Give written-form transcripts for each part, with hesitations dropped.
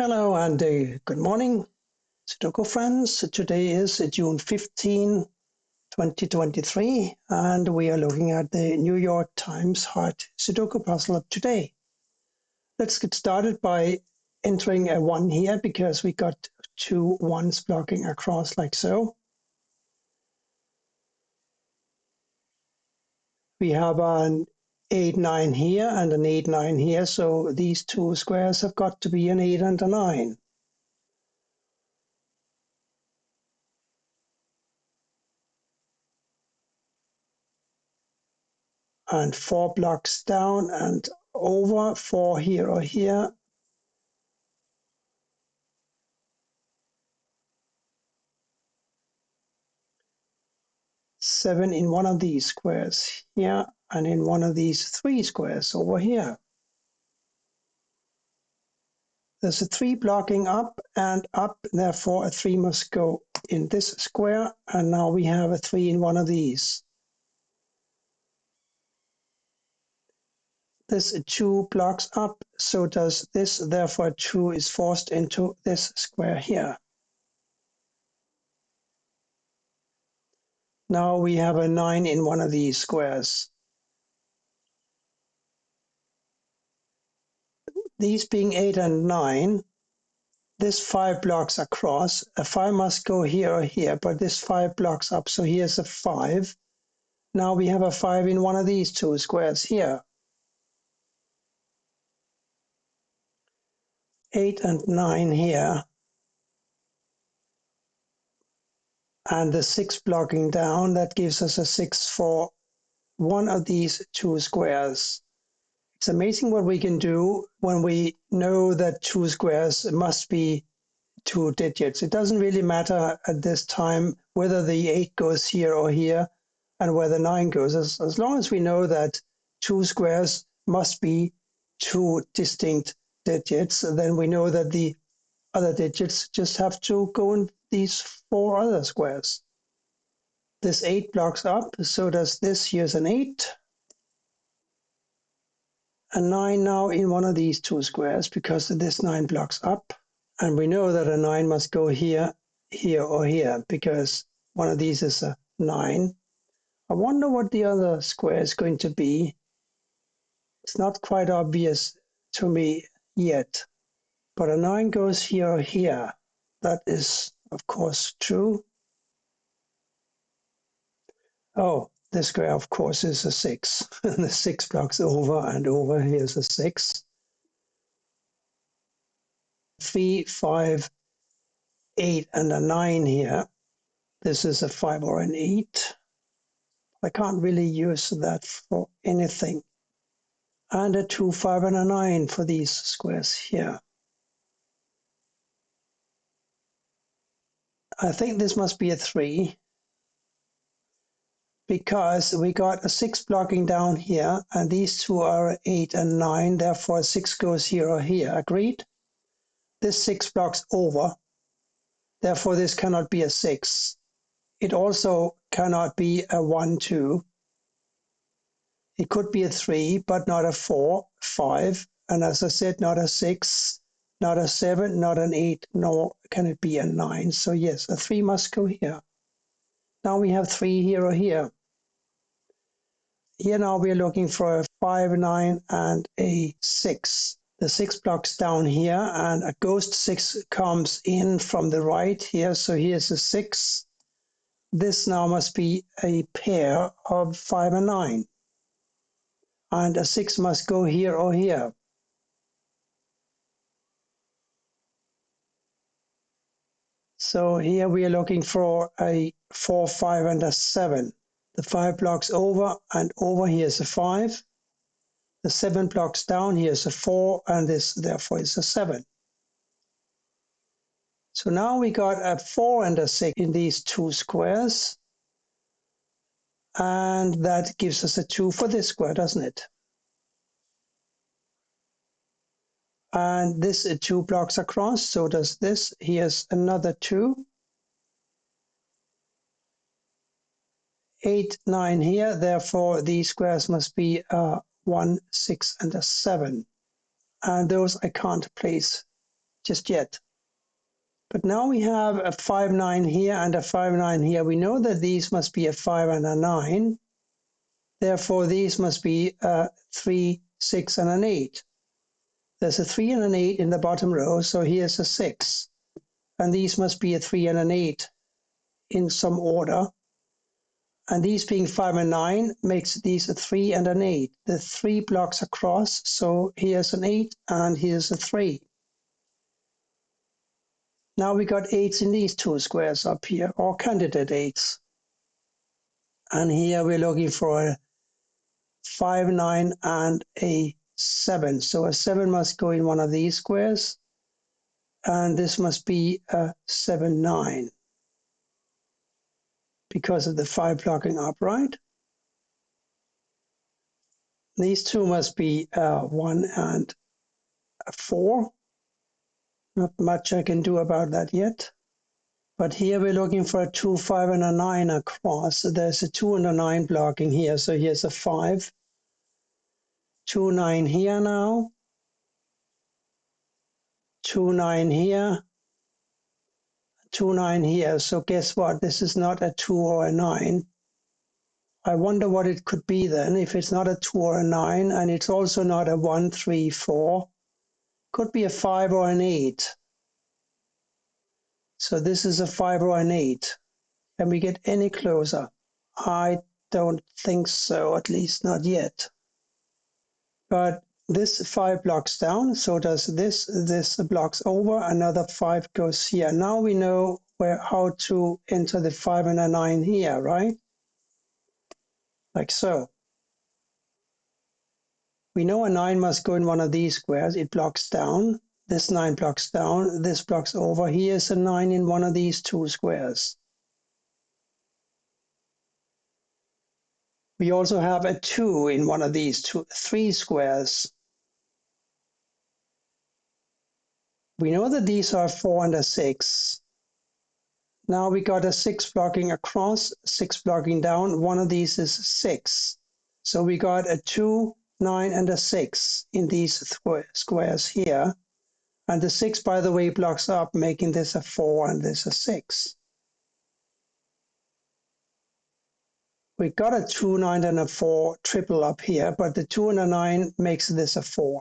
Hello and good morning, Sudoku friends. Today is June 15, 2023, and we are looking at the New York Times Hard Sudoku puzzle of today. Let's get started by entering a 1 here because we got two ones blocking across like so. We have an 8, 9 here and an 8, 9 here, so these two squares have got to be an 8 and a 9. And 4 blocks down and over, 4 here or here. Seven in one of these squares here, and in one of these 3 squares over here. There's a 3 blocking up and up, therefore a 3 must go in this square, and now we have a 3 in one of these. This 2 blocks up, so does this, therefore 2 is forced into this square here. Now we have a 9 in one of these squares. These being 8 and 9, this 5 blocks across. A 5 must go here or here, but this 5 blocks up, so here's a 5. Now we have a 5 in one of these 2 squares here. 8 and 9 here. And the 6 blocking down, that gives us a 6 for one of these 2 squares. It's amazing what we can do when we know that 2 squares must be 2 digits. It doesn't really matter at this time whether the 8 goes here or here and where the 9 goes. As long as we know that 2 squares must be 2 distinct digits, then we know that the other digits just have to go in these 4 other squares. This 8 blocks up, so does this. Here's an 8. A 9 now in one of these 2 squares because this 9 blocks up. And we know that a 9 must go here, here, or here because one of these is a 9. I wonder what the other square is going to be. It's not quite obvious to me yet. But a 9 goes here or here. That is, of course, true. Oh, this square, of course, is a 6. The 6 blocks over and over. Here's a 6. 3, 5, 8, and a 9 here. This is a 5 or an 8. I can't really use that for anything. And a 2, 5, and a 9 for these squares here. I think this must be a 3 because we got a 6 blocking down here, and these 2 are 8 and 9, therefore 6 goes here or here. Agreed? This 6 blocks over, therefore this cannot be a 6. It also cannot be a 1, 2. It could be a 3, but not a 4, 5, and as I said, not a 6, not a 7, not an 8, nor can it be a 9. So yes, a 3 must go here. Now we have 3 here or here. Here now we're looking for a 5, 9, and a 6. The 6 blocks down here, and a ghost 6 comes in from the right here, so here's a 6. This now must be a pair of 5 and 9. And a 6 must go here or here. So here we are looking for a 4, 5, and a 7. The 5 blocks over and over, here's a 5. The 7 blocks down, here's a 4, and this therefore is a 7. So now we got a 4 and a 6 in these 2 squares. And that gives us a 2 for this square, doesn't it? And this 2 blocks across, so does this. Here's another 2. 8, 9 here, therefore these squares must be a 1, 6, and a 7. And those I can't place just yet. But now we have a 5, 9 here and a 5, 9 here. We know that these must be a 5 and a 9. Therefore, these must be a 3, 6, and an 8. There's a 3 and an 8 in the bottom row, so here's a 6. And these must be a 3 and an 8 in some order. And these being 5 and 9 makes these a 3 and an 8. The 3 blocks across, so here's an 8 and here's a 3. Now we got 8s in these two squares up here, or candidate 8s. And here we're looking for a 5, 9, and a 7. So a 7 must go in one of these squares. And this must be a 7, 9. Because of the 5 blocking upright. These two must be 1 and a 4. Not much I can do about that yet. But here we're looking for a 2, 5, and a 9 across. So there's a 2 and a 9 blocking here. So here's a 5. 2, 9 here now. 2, 9 here. 2, 9 here. So guess what? This is not a 2 or a 9. I wonder what it could be then if it's not a 2 or a 9, and it's also not a 1, 3, 4. Could be a 5 or an 8. So this is a 5 or an 8. Can we get any closer? I don't think so, at least not yet. But this 5 blocks down, so does this. This blocks over, another 5 goes here. Now we know how to enter the 5 and a 9 here, right? Like so. We know a 9 must go in one of these squares. It blocks down. This 9 blocks down. This blocks over. Here's a 9 in one of these two squares. We also have a 2 in one of these three squares. We know that these are 4 and a 6. Now we got a 6 blocking across, 6 blocking down. One of these is 6. So we got a 2, 9, and a 6 in these squares here. And the 6, by the way, blocks up, making this a 4 and this a 6. We got a 2, 9, and a 4 triple up here, but the 2 and a 9 makes this a 4.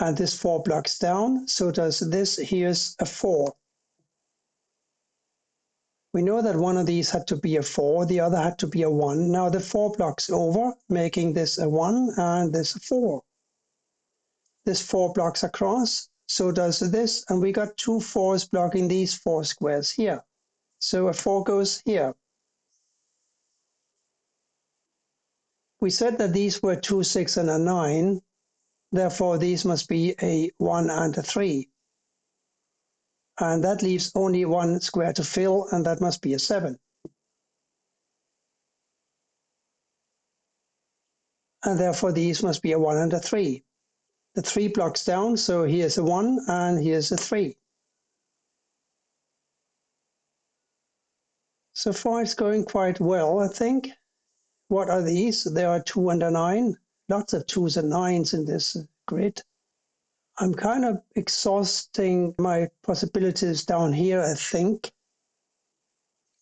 And this 4 blocks down, so does this. Here's a 4. We know that one of these had to be a 4, the other had to be a 1. Now the 4 blocks over, making this a 1 and this a 4. This 4 blocks across, so does this, and we got 2 4s blocking these 4 squares here. So a 4 goes here. We said that these were 2, 6, and a 9. Therefore, these must be a 1 and a 3. And that leaves only one square to fill, and that must be a 7. And therefore, these must be a 1 and a 3. The 3 blocks down, so here's a 1 and here's a 3. So far, it's going quite well, I think. What are these? There are 2 and a 9. Lots of 2s and 9s in this grid. I'm kind of exhausting my possibilities down here, I think.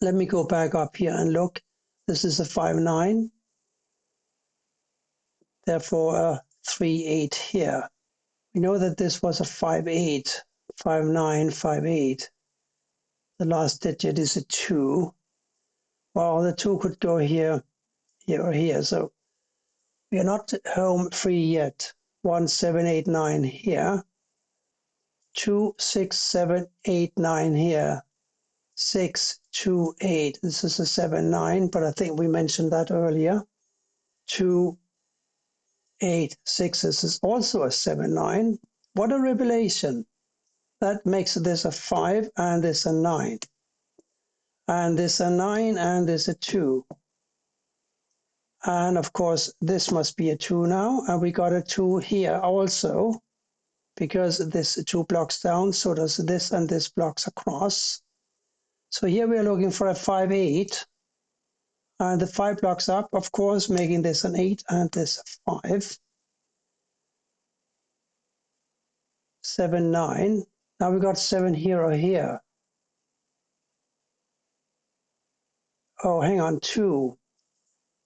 Let me go back up here and look. This is a 5, 9. Therefore, a 3, 8 here. We know that this was a 5, 8. 5, 9, 5, 8. The last digit is a 2. Well, the 2 could go here, here, or here. So we are not home free yet. 1, 7, 8, 9 here. 2, 6, 7, 8, 9 here. 6, 2, 8. This is a 7, 9, but I think we mentioned that earlier. 2, 8, 6. This is also a 7, 9. What a revelation. That makes this a 5 and this a 9. And this a 9 and this a 2. And of course, this must be a 2 now. And we got a 2 here also, because this 2 blocks down, so does this, and this blocks across. So here we are looking for a 5, 8. And the 5 blocks up, of course, making this an 8 and this a 5. 7, 9. Now we got 7 here or here. Oh, hang on, 2.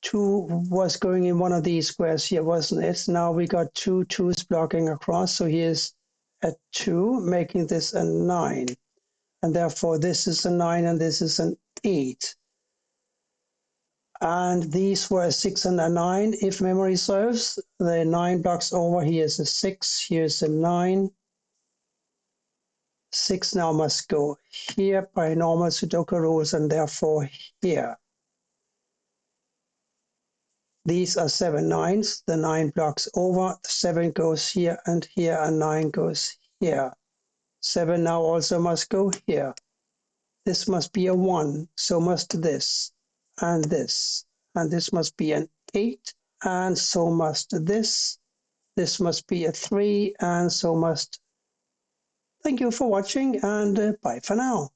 2 was going in one of these squares here, wasn't it? Now we got 2 2's blocking across. So here's a 2, making this a 9. And therefore this is a 9 and this is an 8. And these were a 6 and a 9, if memory serves. The 9 blocks over, here's a 6, here's a 9. 6 now must go here by normal Sudoku rules and therefore here. These are 7 9s, the 9 blocks over, the 7 goes here and here and 9 goes here. 7 now also must go here. This must be a 1, so must this, and this. And this must be an 8, and so must this. This must be a 3, and so must. Thank you for watching, and bye for now.